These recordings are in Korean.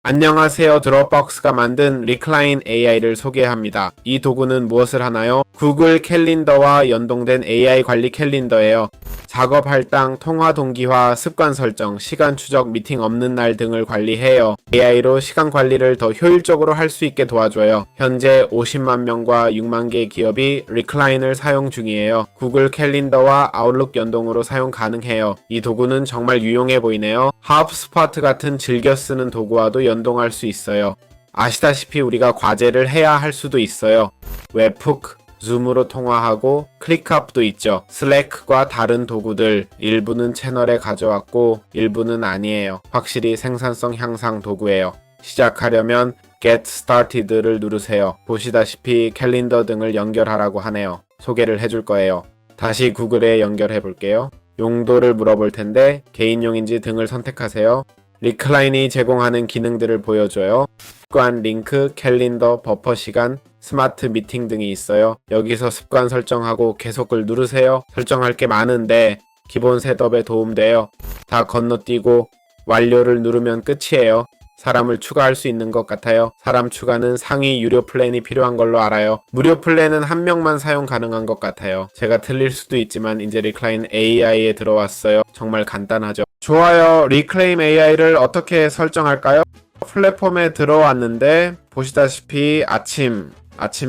안녕하세요. 드롭박스가 만든 리클라인 AI를 소개합니다. 이 도구는 무엇을 하나요? 구글 캘린더와 연동된 AI 관리 캘린더예요. 작업 할당, 통화 동기화, 습관 설정, 시간 추적, 미팅 없는 날 등을 관리해요. AI로 시간 관리를 더 효율적으로 할 수 있게 도와줘요. 현재 50만 명과 6만 개의 기업이 리클라인을 사용 중이에요. 구글 캘린더와 아웃룩 연동으로 사용 가능해요. 이 도구는 정말 유용해 보이네요. 하브스파트 같은 즐겨 쓰는 도구와도 연동할 수 있어요. 아시다시피 우리가 과제를 해야 할 수도 있어요. 웹훅, 줌으로 통화하고 클릭합도 있죠. 슬랙과 다른 도구들 일부는 채널에 가져왔고 일부는 아니에요. 확실히 생산성 향상 도구예요. 시작하려면 Get Started를 누르세요. 보시다시피 캘린더 등을 연결하라고 하네요. 소개를 해줄 거예요. 다시 구글에 연결해 볼게요. 용도를 물어볼 텐데 개인용인지 등을 선택하세요. 리클라인이 제공하는 기능들을 보여줘요. 습관, 링크, 캘린더, 버퍼 시간, 스마트 미팅 등이 있어요. 여기서 습관 설정하고 계속을 누르세요. 설정할 게 많은데 기본 셋업에 도움돼요. 다 건너뛰고 완료를 누르면 끝이에요. 사람을 추가할 수 있는 것 같아요. 사람 추가는 상위 유료 플랜이 필요한 걸로 알아요. 무료 플랜은 한 명만 사용 가능한 것 같아요. 제가 틀릴 수도 있지만 이제 리클라인 AI에 들어왔어요. 정말 간단하죠. 좋아요. 리클레임 AI를 어떻게 설정할까요? 플랫폼에 들어왔는데 보시다시피 아침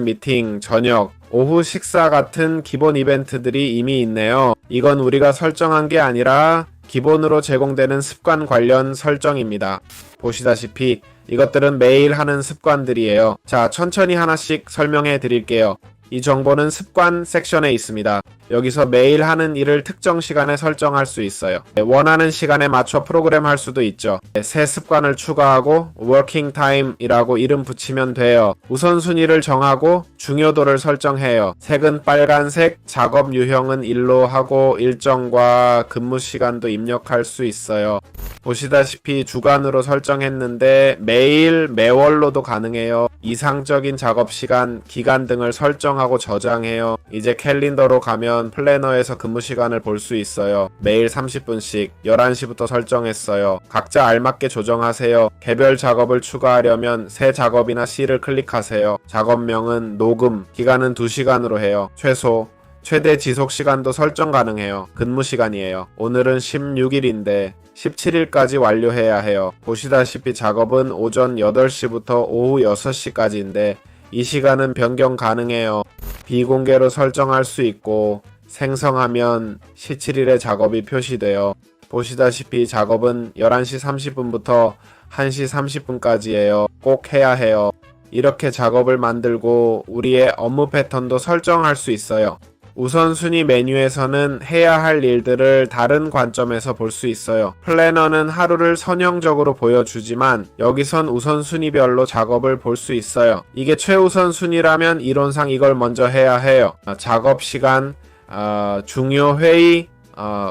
미팅, 저녁, 오후 식사 같은 기본 이벤트들이 이미 있네요. 이건 우리가 설정한 게 아니라 기본으로 제공되는 습관 관련 설정입니다. 보시다시피 이것들은 매일 하는 습관들이에요. 자, 천천히 하나씩 설명해 드릴게요. 이 정보는 습관 섹션에 있습니다. 여기서 매일 하는 일을 특정 시간에 설정할 수 있어요. 원하는 시간에 맞춰 프로그램할 수도 있죠. 새 습관을 추가하고 워킹 타임이라고 이름 붙이면 돼요. 우선순위를 정하고 중요도를 설정해요. 색은 빨간색, 작업 유형은 일로 하고 일정과 근무 시간도 입력할 수 있어요. 보시다시피 주간으로 설정했는데 매일, 매월로도 가능해요. 이상적인 작업 시간, 기간 등을 설정하고 저장해요. 이제 캘린더로 가면 플래너에서 근무 시간을 볼 수 있어요. 매일 30분씩 11시부터 설정했어요. 각자 알맞게 조정하세요. 개별 작업을 추가하려면 새 작업이나 C를 클릭하세요. 작업명은 녹음, 기간은 2시간으로 해요. 최대 지속 시간도 설정 가능해요. 근무 시간이에요. 오늘은 16일인데 17일까지 완료해야 해요. 보시다시피 작업은 오전 8시부터 오후 6시까지인데 이 시간은 변경 가능해요. 비공개로 설정할 수 있고 생성하면 17일의 작업이 표시돼요. 보시다시피 작업은 11시 30분부터 1시 30분까지예요. 꼭 해야 해요. 이렇게 작업을 만들고 우리의 업무 패턴도 설정할 수 있어요. 우선순위 메뉴에서는 해야 할 일들을 다른 관점에서 볼 수 있어요. 플래너는 하루를 선형적으로 보여주지만 여기선 우선순위별로 작업을 볼 수 있어요. 이게 최우선순위라면 이론상 이걸 먼저 해야 해요. 작업 시간, 중요 회의,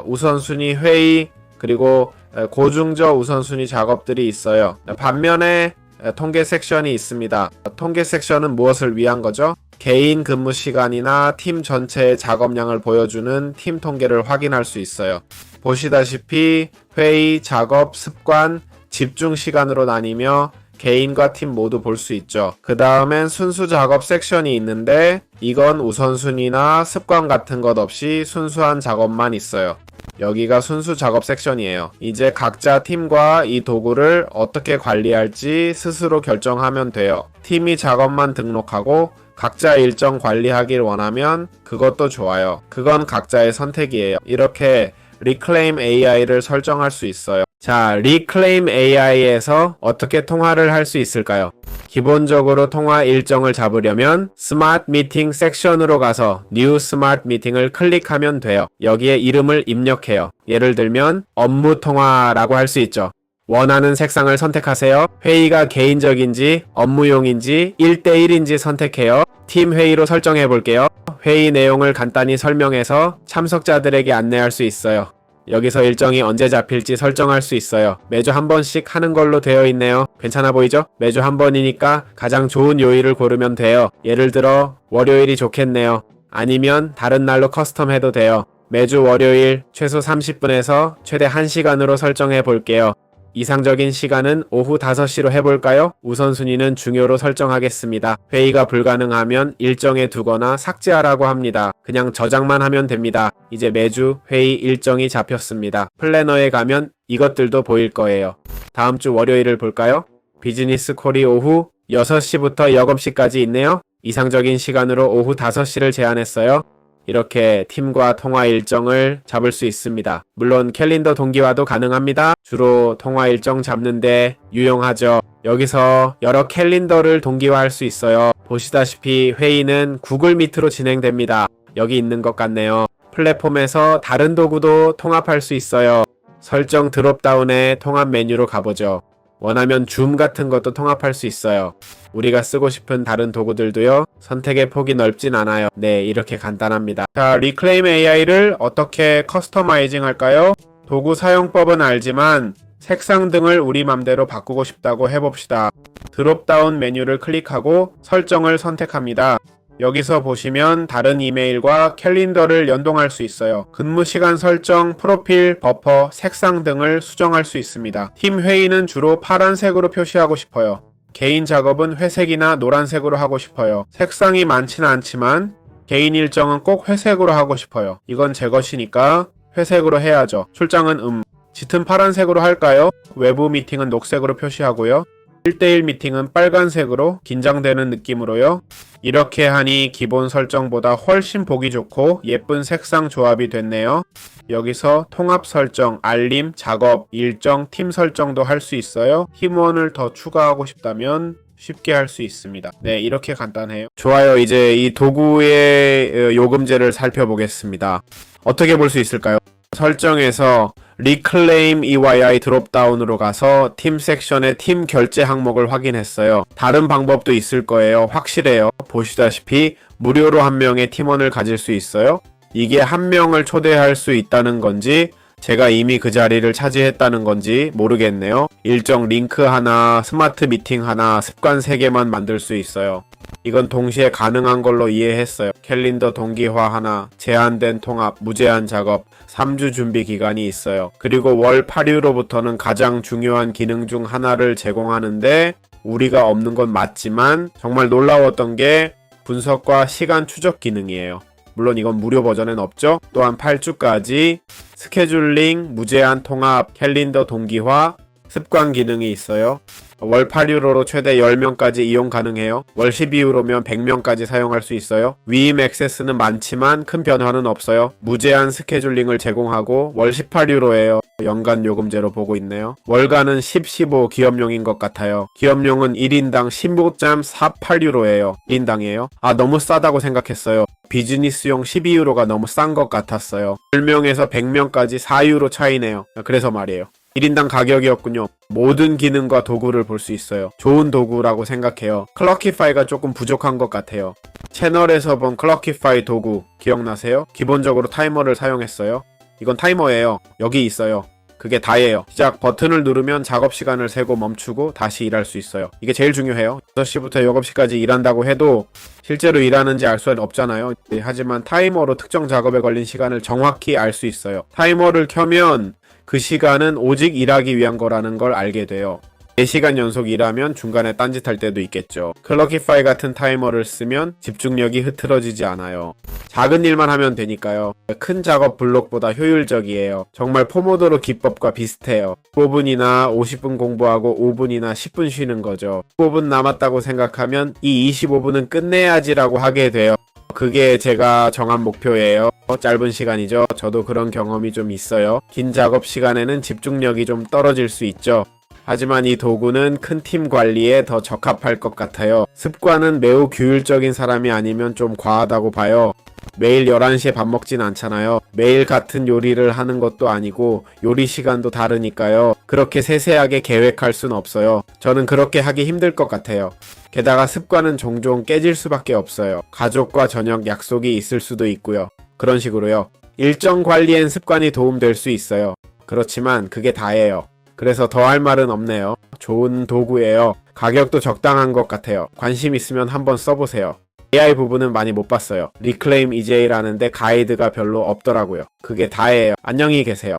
우선순위 회의, 그리고 고중저 우선순위 작업들이 있어요. 반면에 통계 섹션이 있습니다. 통계 섹션은 무엇을 위한 거죠? 개인 근무 시간이나 팀 전체의 작업량을 보여주는 팀 통계를 확인할 수 있어요. 보시다시피 회의, 작업, 습관, 집중 시간으로 나뉘며 개인과 팀 모두 볼 수 있죠. 그 다음엔 순수 작업 섹션이 있는데 이건 우선순위나 습관 같은 것 없이 순수한 작업만 있어요. 여기가 순수 작업 섹션이에요. 이제 각자 팀과 이 도구를 어떻게 관리할지 스스로 결정하면 돼요. 팀이 작업만 등록하고 각자 일정 관리하길 원하면 그것도 좋아요. 그건 각자의 선택이에요. 이렇게 리클레임 AI를 설정할 수 있어요. 자, 리클레임 AI에서 어떻게 통화를 할 수 있을까요? 기본적으로 통화 일정을 잡으려면 스마트 미팅 섹션으로 가서 뉴 스마트 미팅을 클릭하면 돼요. 여기에 이름을 입력해요. 예를 들면 업무 통화라고 할 수 있죠. 원하는 색상을 선택하세요. 회의가 개인적인지 업무용인지 1대1인지 선택해요. 팀 회의로 설정해 볼게요. 회의 내용을 간단히 설명해서 참석자들에게 안내할 수 있어요. 여기서 일정이 언제 잡힐지 설정할 수 있어요. 매주 한 번씩 하는 걸로 되어 있네요. 괜찮아 보이죠? 매주 한 번이니까 가장 좋은 요일을 고르면 돼요. 예를 들어 월요일이 좋겠네요. 아니면 다른 날로 커스텀해도 돼요. 매주 월요일 최소 30분에서 최대 1시간으로 설정해 볼게요. 이상적인 시간은 오후 5시로 해볼까요? 우선순위는 중요로 설정하겠습니다. 회의가 불가능하면 일정에 두거나 삭제하라고 합니다. 그냥 저장만 하면 됩니다. 이제 매주 회의 일정이 잡혔습니다. 플래너에 가면 이것들도 보일 거예요. 다음 주 월요일을 볼까요? 비즈니스 콜이 오후 6시부터 영업시까지 있네요. 이상적인 시간으로 오후 5시를 제안했어요. 이렇게 팀과 통화 일정을 잡을 수 있습니다. 물론 캘린더 동기화도 가능합니다. 주로 통화 일정 잡는데 유용하죠. 여기서 여러 캘린더를 동기화할 수 있어요. 보시다시피 회의는 구글 미트로 진행됩니다. 여기 있는 것 같네요. 플랫폼에서 다른 도구도 통합할 수 있어요. 설정 드롭다운에 통합 메뉴로 가보죠. 원하면 줌 같은 것도 통합할 수 있어요. 우리가 쓰고 싶은 다른 도구들도요. 선택의 폭이 넓진 않아요. 네, 이렇게 간단합니다. 자, 리클레임 AI를 어떻게 커스터마이징 할까요? 도구 사용법은 알지만 색상 등을 우리 맘대로 바꾸고 싶다고 해봅시다. 드롭다운 메뉴를 클릭하고 설정을 선택합니다. 여기서 보시면 다른 이메일과 캘린더를 연동할 수 있어요. 근무 시간 설정, 프로필, 버퍼, 색상 등을 수정할 수 있습니다. 팀 회의는 주로 파란색으로 표시하고 싶어요. 개인 작업은 회색이나 노란색으로 하고 싶어요. 색상이 많지는 않지만 개인 일정은 꼭 회색으로 하고 싶어요. 이건 제 것이니까 회색으로 해야죠. 출장은 짙은 파란색으로 할까요? 외부 미팅은 녹색으로 표시하고요. 1대1 미팅은 빨간색으로 긴장되는 느낌으로요. 이렇게 하니 기본 설정보다 훨씬 보기 좋고 예쁜 색상 조합이 됐네요. 여기서 통합 설정, 알림, 작업, 일정, 팀 설정도 할 수 있어요. 팀원을 더 추가하고 싶다면 쉽게 할 수 있습니다. 네, 이렇게 간단해요. 좋아요. 이제 이 도구의 요금제를 살펴보겠습니다. 어떻게 볼 수 있을까요? 설정에서 Reclaim EYI 드롭다운으로 가서 팀 섹션의 팀 결제 항목을 확인했어요. 다른 방법도 있을 거예요. 확실해요. 보시다시피 무료로 한 명의 팀원을 가질 수 있어요. 이게 한 명을 초대할 수 있다는 건지 제가 이미 그 자리를 차지했다는 건지 모르겠네요. 일정 링크 하나, 스마트 미팅 하나, 습관 3개만 만들 수 있어요. 이건 동시에 가능한 걸로 이해했어요. 캘린더 동기화 하나, 제한된 통합, 무제한 작업, 3주 준비 기간이 있어요. 그리고 월 8유로부터는 가장 중요한 기능 중 하나를 제공하는데 우리가 없는 건 맞지만 정말 놀라웠던 게 분석과 시간 추적 기능이에요. 물론 이건 무료 버전엔 없죠. 또한 8주까지 스케줄링, 무제한 통합, 캘린더 동기화, 습관 기능이 있어요. 월 8유로로 최대 10명까지 이용 가능해요. 월 12유로면 100명까지 사용할 수 있어요. 위임 액세스는 많지만 큰 변화는 없어요. 무제한 스케줄링을 제공하고 월 18유로예요. 연간 요금제로 보고 있네요. 월간은 10, 15 기업용인 것 같아요. 기업용은 1인당 15.48유로예요. 1인당이에요. 아, 너무 싸다고 생각했어요. 비즈니스용 12유로가 너무 싼 것 같았어요. 10명에서 100명까지 4유로 차이네요. 그래서 말이에요. 1인당 가격이었군요. 모든 기능과 도구를 볼 수 있어요. 좋은 도구라고 생각해요. 클럭키파이가 조금 부족한 것 같아요. 채널에서 본 클럭키파이 도구 기억나세요? 기본적으로 타이머를 사용했어요. 이건 타이머예요. 여기 있어요. 그게 다예요. 시작 버튼을 누르면 작업 시간을 세고 멈추고 다시 일할 수 있어요. 이게 제일 중요해요. 6시부터 7시까지 일한다고 해도 실제로 일하는지 알 수는 없잖아요. 하지만 타이머로 특정 작업에 걸린 시간을 정확히 알 수 있어요. 타이머를 켜면 그 시간은 오직 일하기 위한 거라는 걸 알게 돼요. 4시간 연속 일하면 중간에 딴짓할 때도 있겠죠. 클럭키파이 같은 타이머를 쓰면 집중력이 흐트러지지 않아요. 작은 일만 하면 되니까요. 큰 작업 블록보다 효율적이에요. 정말 포모도로 기법과 비슷해요. 15분이나 50분 공부하고 5분이나 10분 쉬는 거죠. 15분 남았다고 생각하면 이 25분은 끝내야지라고 하게 돼요. 그게 제가 정한 목표예요. 짧은 시간이죠. 저도 그런 경험이 좀 있어요. 긴 작업 시간에는 집중력이 좀 떨어질 수 있죠. 하지만 이 도구는 큰 팀 관리에 더 적합할 것 같아요. 습관은 매우 규율적인 사람이 아니면 좀 과하다고 봐요. 매일 11시에 밥 먹진 않잖아요. 매일 같은 요리를 하는 것도 아니고 요리 시간도 다르니까요. 그렇게 세세하게 계획할 순 없어요. 저는 그렇게 하기 힘들 것 같아요. 게다가 습관은 종종 깨질 수밖에 없어요. 가족과 저녁 약속이 있을 수도 있고요. 그런 식으로요. 일정 관리엔 습관이 도움될 수 있어요. 그렇지만 그게 다예요. 그래서 더 할 말은 없네요. 좋은 도구예요. 가격도 적당한 것 같아요. 관심 있으면 한번 써보세요. AI 부분은 많이 못 봤어요. Reclaim EJ라는데 가이드가 별로 없더라고요. 그게 다예요. 안녕히 계세요.